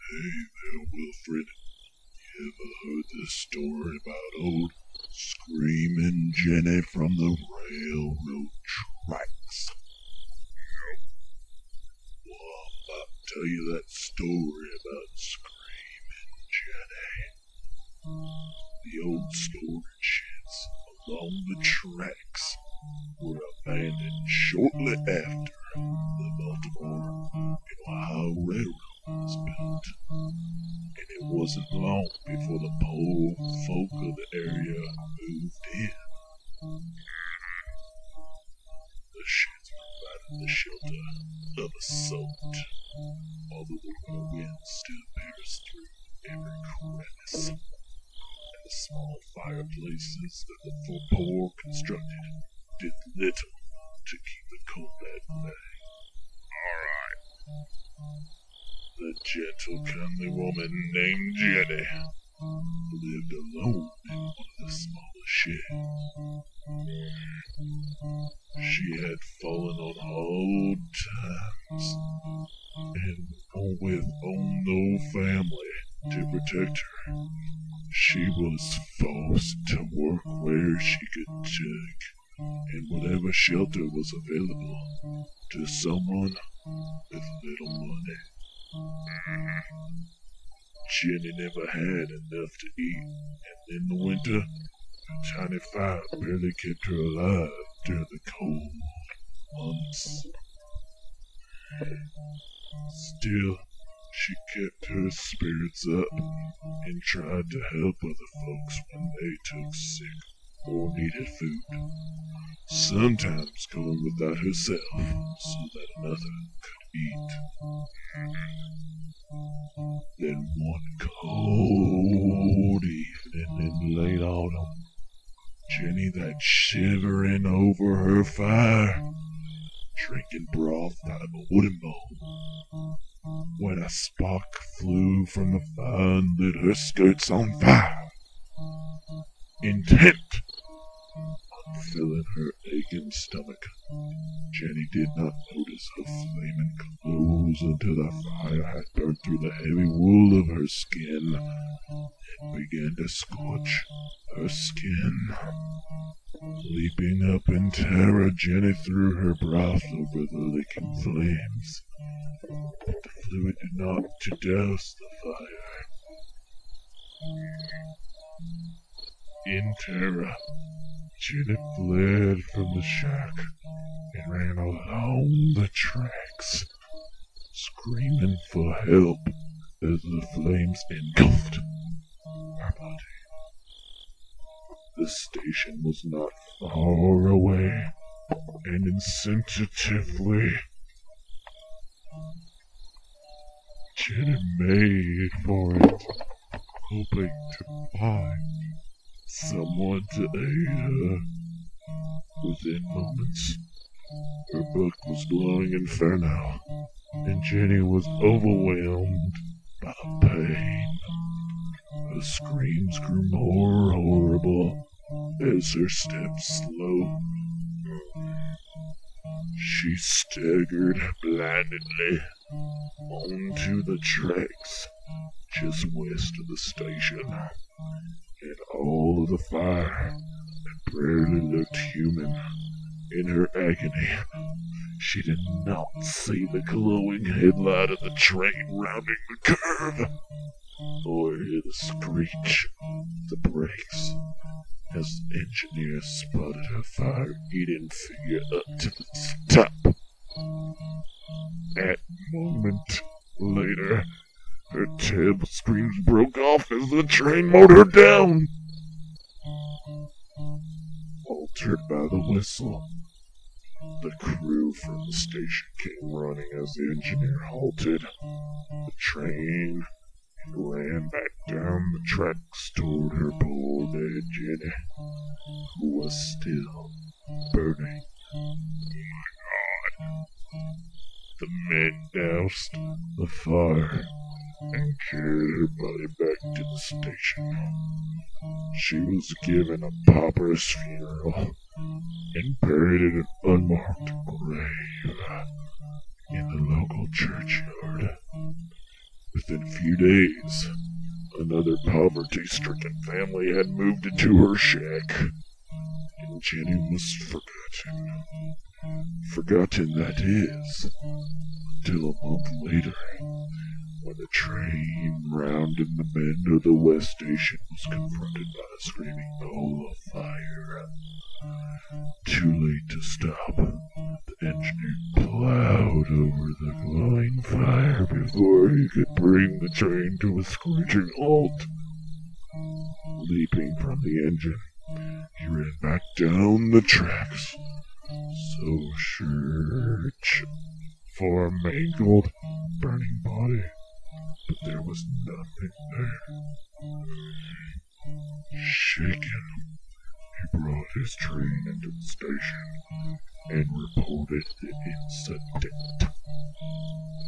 Hey there, Wilfred. You ever heard the story about old Screamin Jenny from the railroad tracks? Well, I'm about to tell you that story about Screamin Jenny. The old storage sheds along the tracks were abandoned shortly after the Baltimore and Ohio Railroad was built, and it wasn't long before the poor folk of the area moved in. The sheds provided the shelter of a sort, although the wind still pierced through every crevice, and the small fireplaces that the poor constructed did little to keep the cold at bay. The gentle, kindly woman named Jenny lived alone in one of the smallest sheds. She had fallen on hard times, and with no family to protect her, she was forced to work where she could take in whatever shelter was available to someone with little money. Jenny never had enough to eat, and in the winter, a tiny fire barely kept her alive during the cold months. Still, she kept her spirits up and tried to help other folks when they took sick or needed food, sometimes going without herself so that another could eat. Then one cold evening in late autumn, Jenny that shivering over her fire, drinking broth out of a wooden bowl, when a spark flew from the fire and lit her skirts on fire. Intent on filling her aching stomach, Jenny did not notice her flaming clothes until the fire had burned through the heavy wool of her skin and began to scorch her skin. Leaping up in terror, Jenny threw her broth over the licking flames, but the fluid did not to douse the fire. In terror, Jenny fled from the shack and ran along the tracks, screaming for help as the flames engulfed her body. The station was not far away, and instinctively, Jenny made for it, hoping to find someone to aid her. Within moments, her book was glowing inferno, and Jenny was overwhelmed by the pain. Her screams grew more horrible as her steps slowed. She staggered blindly onto the tracks just west of the station, and all of the fire that barely looked human. In her agony, she did not see the glowing headlight of the train rounding the curve, or hear the screech of the brakes as the engineer spotted her fire-eating figure up to the top. A moment later, her terrible screams broke off as the train mowed her down. Altered by the whistle, the crew from the station came running as the engineer halted the train and ran back down the tracks toward her poor dead Jenny, who was still burning. The men doused the fire and carried her body back to the station. She was given a pauper's funeral and buried in an unmarked grave in the local churchyard. Within a few days, another poverty-stricken family had moved into her shack, and Jenny was forgotten. Forgotten, that is, till a month later, when a train rounding the bend of the West Station was confronted by a screaming ball of fire. Too late to stop, the engineer plowed over the glowing fire before he could bring the train to a screeching halt. Leaping from the engine, he ran back down the tracks, so search for a mangled, burning body, but there was nothing there. Shaken, he brought his train into the station and reported the incident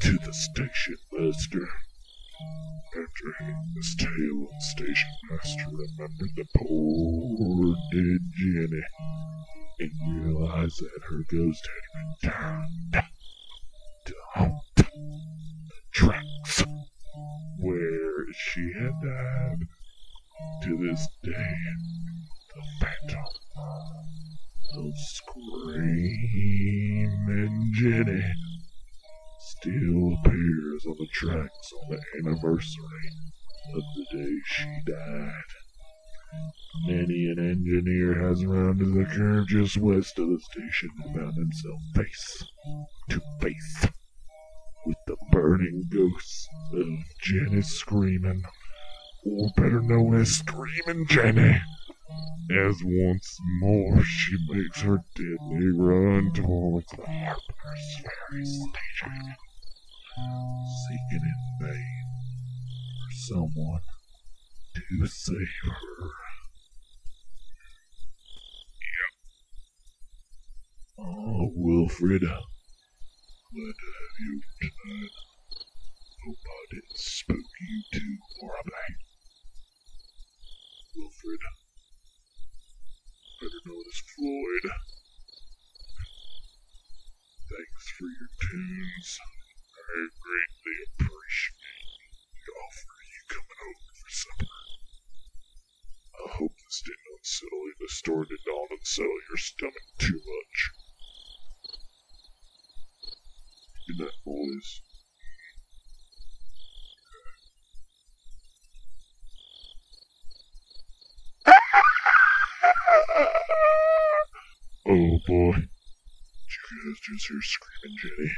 to the station master. After hearing this tale, the station master remembered the poor dead Jenny and realized that her ghost had returned to haunt the tracks where she had died. To this day, the phantom of Screamin Jenny still appears on the tracks on the anniversary of the day she died. Many an engineer has rounded the curve just west of the station and found himself face to face with the burning ghosts of Jenny Screamin, or better known as Screamin Jenny, as once more she makes her deadly run towards the Harper's Ferry station, seeking in vain for someone to save her. Oh, Wilfred, glad to have you tonight. Hope I didn't spook you too horribly. Wilfred, better known as Floyd. Thanks for your tunes. I greatly appreciate the offer of you coming over for supper. I hope this didn't unsettle you, the story did not unsettle your stomach too much. Good night, boys. Oh boy, did you guys just hear Screamin Jenny?